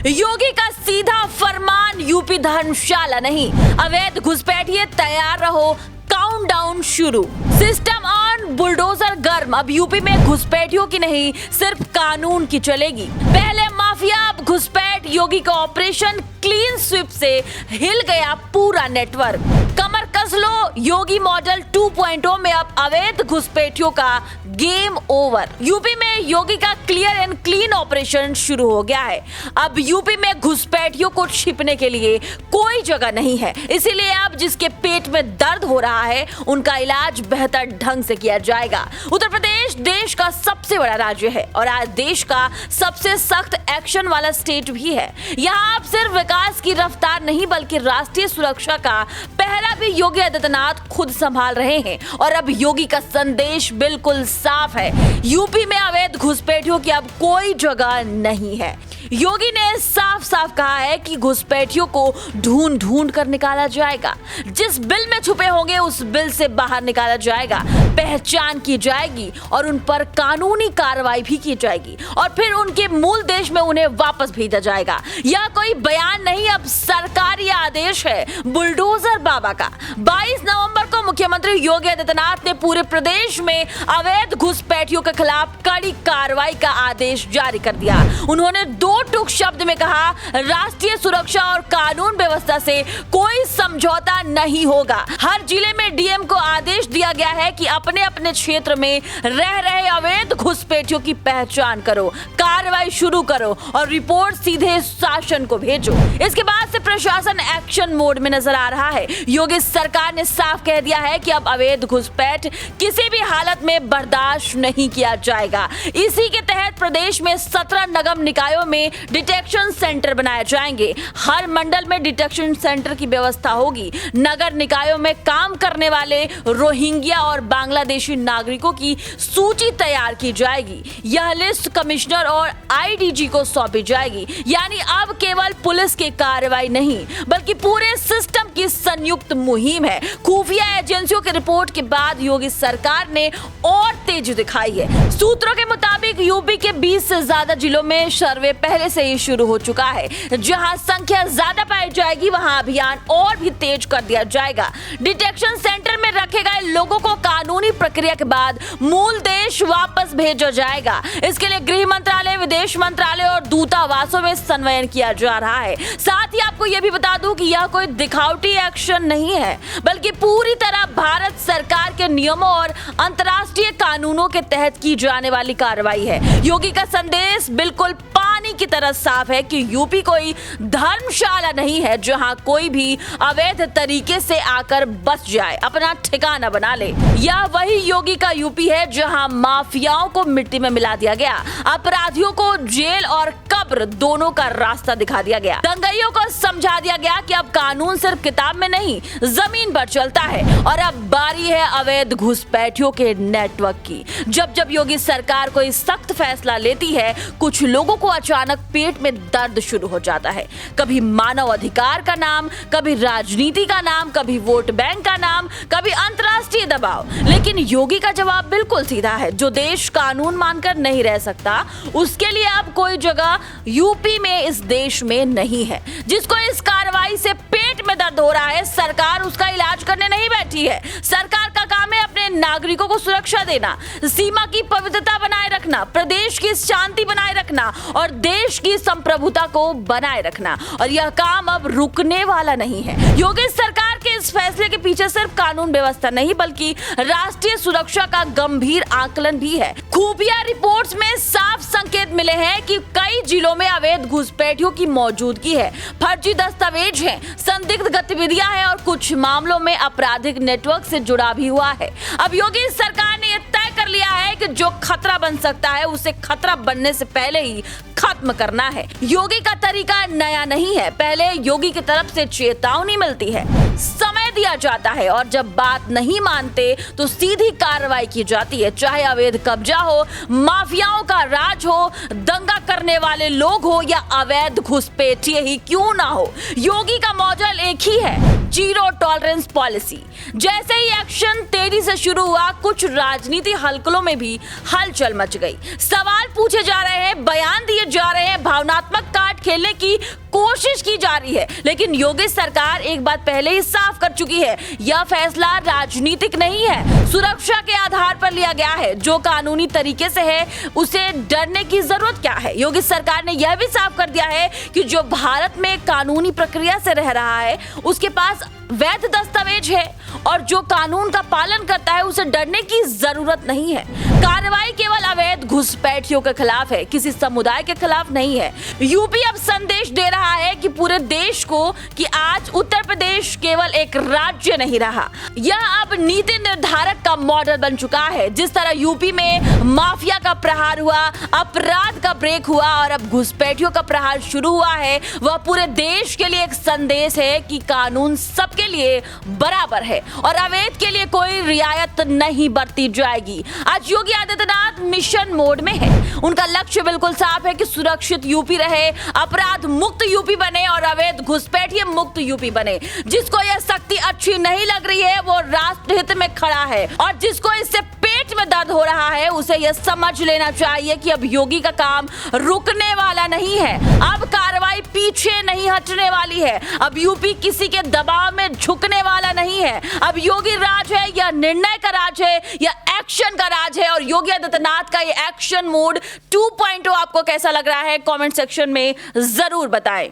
योगी का सीधा फरमान यूपी धर्मशाला नहीं, अवैध घुसपैठिए तैयार रहो, काउंटडाउन शुरू। सिस्टम ऑन, बुलडोजर गर्म। अब यूपी में घुसपैठियों की नहीं, सिर्फ कानून की चलेगी। पहले माफिया, अब घुसपैठ। योगी का ऑपरेशन क्लीन स्वीप से हिल गया पूरा नेटवर्क। कमर कस लो, योगी मॉडल 2.0 में अब अवैध घुसपैठियों का गेम ओवर। यूपी में योगी का क्लियर एंड क्लीन ऑपरेशन शुरू हो गया है। अब यूपी में घुसपैठियों को छिपने के लिए कोई जगह नहीं है, इसीलिए अब जिसके पेट में दर्द हो रहा है उनका इलाज बेहतर ढंग से किया जाएगा। उत्तर प्रदेश देश का सबसे बड़ा राज्य है और आज देश का सबसे सख्त एक्शन वाला स्टेट भी है। यहाँ अब सिर्फ विकास की रफ्तार नहीं बल्कि राष्ट्रीय सुरक्षा का पहरा भी योगी आदित्यनाथ खुद संभाल रहे हैं। और अब योगी का संदेश बिल्कुल साफ है, यूपी में अवैध घुसपैठियों की अब कोई जगह नहीं है। योगी ने साफ साफ कहा है कि घुसपैठियों को ढूंढ ढूंढ कर निकाला जाएगा। जिस बिल में छुपे होंगे उस बिल से बाहर निकाला जाएगा, पहचान की जाएगी और उन पर कानूनी कार्रवाई भी की जाएगी और फिर उनके मूल देश में उन्हें वापस भेजा जाएगा। यह कोई बयान नहीं, अब सरकारी आदेश है बुलडोजर बाबा का। 22 नवंबर को मुख्यमंत्री योगी आदित्यनाथ ने पूरे प्रदेश में अवैध घुसपैठियों के खिलाफ कड़ी कार्रवाई का आदेश जारी कर दिया। उन्होंने दो टूक शब्द में कहा, राष्ट्रीय सुरक्षा और कानून व्यवस्था से कोई समझौता नहीं होगा। हर जिले में डीएम को आदेश दिया गया है कि अपने अपने क्षेत्र में रह रहे अवैध घुसपैठियों की पहचान करो, कार्रवाई शुरू करो और रिपोर्ट सीधे शासन को भेजो। इसके बाद से प्रशासन एक्शन मोड में नजर आ रहा है। योगी सरकार ने साफ कह दिया है कि अब अवैध घुसपैठ किसी भी हालत में बर्दाश्त नहीं किया जाएगा। इसी के तहत प्रदेश में 17 नगर निकायों में डिटेक्शन सेंटर बनाए जाएंगे। हर मंडल में डिटेक्शन सेंटर की व्यवस्था होगी। नगर निकायों में काम करने वाले रोहिंग्या और बांग्लादेशी नागरिकों की सूची तैयार की जाएगी। यह लिस्ट कमिश्नर और आईडीजी को सौंपी जाएगी। यानी अब केवल पुलिस की कार्रवाई नहीं बल्कि पूरे सिस्टम की संयुक्त मुहिम है। खुफिया एजेंसियों की रिपोर्ट के बाद योगी सरकार ने और तेजी दिखाई है। सूत्रों के मुताबिक यूपी के 20 से ज्यादा जिलों में सर्वे पहले से ही शुरू हो चुका है। जहां संख्या ज्यादा पाई जाएगी वहां अभियान और भी तेज कर दिया जाएगा। डिटेक्शन सेंटर में रखे गए लोगों को कानूनी प्रक्रिया के बाद मूल देश वापस भेजा जाएगा। इसके लिए गृह मंत्रालय, विदेश मंत्रालय और दूतावासों में समन्वय किया जा रहा है। साथ ही आपको यह भी बता दूं कि यह कोई दिखावटी एक्शन नहीं है बल्कि पूरी तरह भारत सरकार के नियमों और अंतर्राष्ट्रीय कानूनों के तहत की जाने वाली कार्रवाई है। योगी का संदेश बिल्कुल पानी की तरह साफ है कि यूपी कोई धर्मशाला नहीं है जहां कोई भी अवैध तरीके से आकर बस जाए, अपना ठिकाना बना ले। यह वही योगी का यूपी है जहां माफियाओं को मिट्टी में मिला दिया गया, अपराधियों को जेल और कब्र दोनों का रास्ता दिखा दिया गया, दंगाइयों को समझा दिया गया कि अब कानून सिर्फ किताब में नहीं जमीन पर चलता है। और अब बारी है अवैध घुसपैठियों के नेटवर्क की। जब जब योगी सरकार कोई सख्त फैसला लेती है कुछ लोगों को अचानक पेट में दर्द शुरू हो जाता है। कभी मानव अधिकार का नाम, कभी राजनीति का नाम, कभी वोट बैंक का नाम, कभी अंतर्राष्ट्रीय दबाव। लेकिन योगी का जवाब बिल्कुल सीधा है, जो देश कानून मानकर नहीं रह सकता उसके लिए अब कोई जगह यूपी में इस देश में नहीं है। जिसको इस कार्रवाई से पेट में दर्द हो रहा है, सरकार उसका इलाज करने नहीं बैठी है। सरकार का काम है अपने नागरिकों को सुरक्षा देना, सीमा की पवित्रता बनाए रखना, प्रदेश की शांति बनाए रखना और देश की संप्रभुता को बनाए रखना। और यह काम अब रुकने वाला नहीं है। योगी सरकार के इस फैसले के पीछे सिर्फ कानून व्यवस्था नहीं बल्कि राष्ट्रीय सुरक्षा का गंभीर आकलन भी है। खुफिया रिपोर्ट्स में साफ संकेत मिले हैं कि कई जिलों में अवैध घुसपैठियों की मौजूदगी है, फर्जी दस्तावेज हैं, संदिग्ध गतिविधियां हैं और कुछ मामलों में आपराधिक नेटवर्क से जुड़ा भी हुआ है। अब योगी सरकार ने यह तय कर लिया है कि जो खतरा बन सकता है उसे खतरा बनने से पहले ही खत्म करना है। योगी का तरीका नया नहीं है। पहले योगी की तरफ से चेतावनी मिलती है, समय दिया जाता है और जब बात नहीं मानते तो सीधी कार्रवाई की जाती है। चाहे अवैध कब्जा हो, माफियाओं का राज हो, दंगा करने वाले लोग हो या अवैध घुसपैठिए ही क्यों ना हो, योगी का मॉडल एक ही है, जीरो टॉलरेंस पॉलिसी। जैसे ही एक्शन तेजी से शुरू हुआ कुछ राजनीति हलकलों में भी हलचल मच गई। सवाल पूछे जा रहे हैं, बयान दिए जा रहे हैं, भावनात्मक काट खेलने की कोशिश की जा रही है। लेकिन योगी सरकार एक बात पहले ही साफ कर चुकी है, यह फैसला राजनीतिक नहीं है, सुरक्षा के आधार पर लिया गया है। जो कानूनी तरीके से है उसे डरने की जरूरत क्या है। योगी सरकार ने यह भी साफ कर दिया है कि जो भारत में कानूनी प्रक्रिया से रह रहा है उसके पास वैध दस्तावेज है और जो कानून का पालन करता है उसे डरने की जरूरत नहीं है। कार्रवाई केवल अवैध घुसपैठियों के खिलाफ है, किसी समुदाय के खिलाफ नहीं है। यूपी अब संदेश दे रहा है कि पूरे देश को कि आज उत्तर प्रदेश केवल एक राज्य नहीं रहा, यह अब नीति निर्धारक का मॉडल बन चुका है। जिस तरह यूपी में माफिया का प्रहार हुआ, अपराध का ब्रेक हुआ और अब घुसपैठियों का प्रहार शुरू हुआ है, वह पूरे देश के लिए एक संदेश है कि कानून सबके लिए बराबर है और अवैध के लिए कोई रियायत नहीं बरती जाएगी। आज योगी आदित्यनाथ मिशन मोड में है। उनका लक्ष्य बिल्कुल साफ है कि सुरक्षित यूपी रहे, अपराध मुक्त यूपी बने और अवैध घुसपैठिए मुक्त यूपी बने। जिसको यह शक्ति अच्छी नहीं लग रही है वो राष्ट्रहित में खड़ा है और जिसको इससे पेट में दर्द हो रहा है उसे यह समझ लेना चाहिए कि अब योगी का काम रुकने वाला नहीं है। अब कार्रवाई पीछे नहीं हटने वाली है। अब यूपी किसी के दबाव में झुकने वाला नहीं है। अब योगी राज है या निर्णय का राज है या एक्शन का राज है। और योगी आदित्यनाथ का ये एक्शन मोड 2.0 आपको कैसा लग रहा है कमेंट सेक्शन में जरूर बताएं।